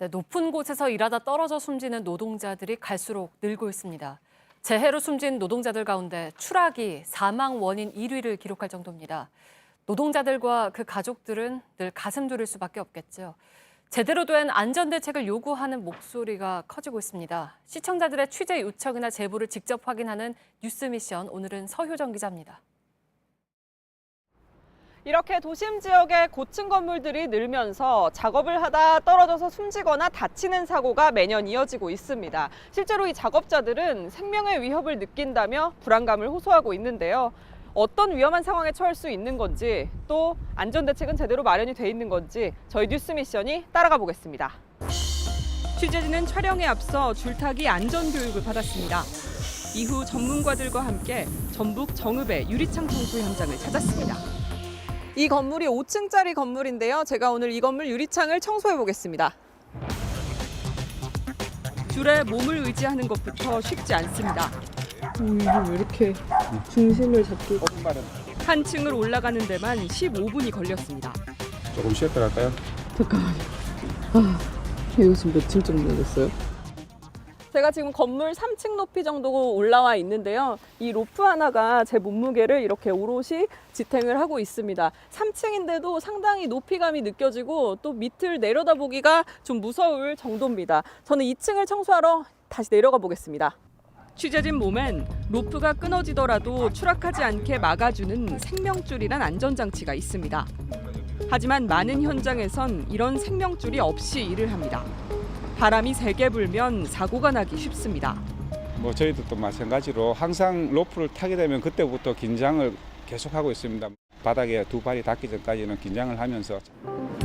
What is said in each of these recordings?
네, 높은 곳에서 일하다 떨어져 숨지는 노동자들이 갈수록 늘고 있습니다. 재해로 숨진 노동자들 가운데 추락이 사망 원인 1위를 기록할 정도입니다. 노동자들과 그 가족들은 늘 가슴 졸일 수밖에 없겠죠. 제대로 된 안전대책을 요구하는 목소리가 커지고 있습니다. 시청자들의 취재 요청이나 제보를 직접 확인하는 뉴스미션, 오늘은 서효정 기자입니다. 이렇게 도심 지역의 고층 건물들이 늘면서 작업을 하다 떨어져서 숨지거나 다치는 사고가 매년 이어지고 있습니다. 실제로 이 작업자들은 생명의 위협을 느낀다며 불안감을 호소하고 있는데요. 어떤 위험한 상황에 처할 수 있는 건지, 또 안전대책은 제대로 마련이 돼 있는 건지 저희 뉴스미션이 따라가 보겠습니다. 취재진은 촬영에 앞서 줄타기 안전교육을 받았습니다. 이후 전문가들과 함께 전북 정읍의 유리창 청소 현장을 찾았습니다. 이 건물이 5층짜리 건물인데요. 제가 오늘 이 건물 유리창을 청소해 보겠습니다. 줄에 몸을 의지하는 것부터 쉽지 않습니다. 이게 왜 이렇게 중심을 잡고 한 층을 올라가는 데만 15분이 걸렸습니다. 조금 쉬었다 갈까요? 잠깐만요. 이거 지금 몇 층 정도 됐어요? 제가 지금 건물 3층 높이 정도 올라와 있는데요. 이 로프 하나가 제 몸무게를 이렇게 오롯이 지탱을 하고 있습니다. 3층인데도 상당히 높이감이 느껴지고 또 밑을 내려다보기가 좀 무서울 정도입니다. 저는 2층을 청소하러 다시 내려가 보겠습니다. 취재진 몸엔 로프가 끊어지더라도 추락하지 않게 막아주는 생명줄이란 안전장치가 있습니다. 하지만 많은 현장에선 이런 생명줄이 없이 일을 합니다. 바람이 세게 불면 사고가 나기 쉽습니다. 저희도 또 마찬가지로 항상 로프를 타게 되면 그때부터 긴장을 계속하고 있습니다. 바닥에 두 발이 닿기 전까지는 긴장을 하면서.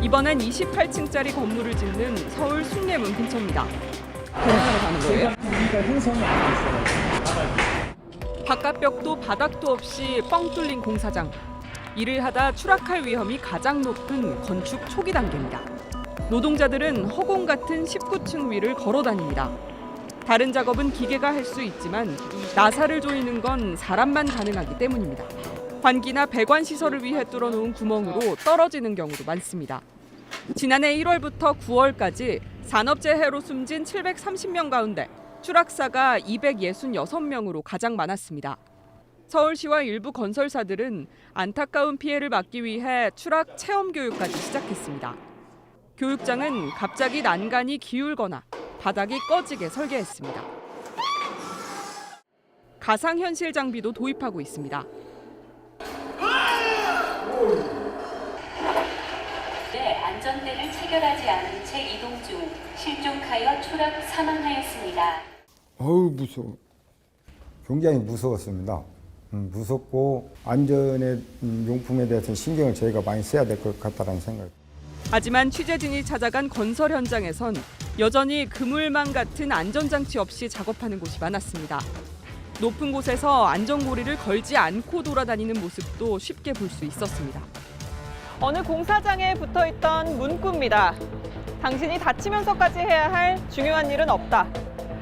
이번엔 28층짜리 건물을 짓는 서울 숭례문 근처입니다. 공사를 가는 거예요? 바깥벽도 바닥도 없이 뻥 뚫린 공사장. 일을 하다 추락할 위험이 가장 높은 건축 초기 단계입니다. 노동자들은 허공 같은 19층 위를 걸어 다닙니다. 다른 작업은 기계가 할 수 있지만 나사를 조이는 건 사람만 가능하기 때문입니다. 환기나 배관 시설을 위해 뚫어놓은 구멍으로 떨어지는 경우도 많습니다. 지난해 1월부터 9월까지 산업재해로 숨진 730명 가운데 추락사가 266명으로 가장 많았습니다. 서울시와 일부 건설사들은 안타까운 피해를 막기 위해 추락 체험 교육까지 시작했습니다. 교육장은 갑자기 난간이 기울거나 바닥이 꺼지게 설계했습니다. 가상현실 장비도 도입하고 있습니다. 안전대를 체결하지 않은 채 이동 중 실족하여 추락 사망하였습니다. 무서워. 굉장히 무서웠습니다. 무섭고 안전의 용품에 대해서는 신경을 저희가 많이 써야 될 것 같다는 생각. 하지만 취재진이 찾아간 건설 현장에선 여전히 그물망 같은 안전장치 없이 작업하는 곳이 많았습니다. 높은 곳에서 안전고리를 걸지 않고 돌아다니는 모습도 쉽게 볼 수 있었습니다. 어느 공사장에 붙어있던 문구입니다. 당신이 다치면서까지 해야 할 중요한 일은 없다.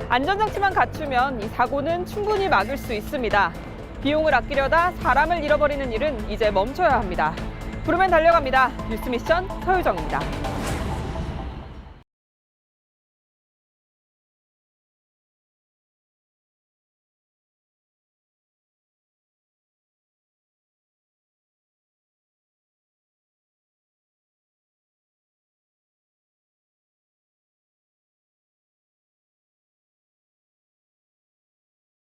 안전장치만 갖추면 이 사고는 충분히 막을 수 있습니다. 비용을 아끼려다 사람을 잃어버리는 일은 이제 멈춰야 합니다. 부르면 달려갑니다. 뉴스미션 서효정입니다.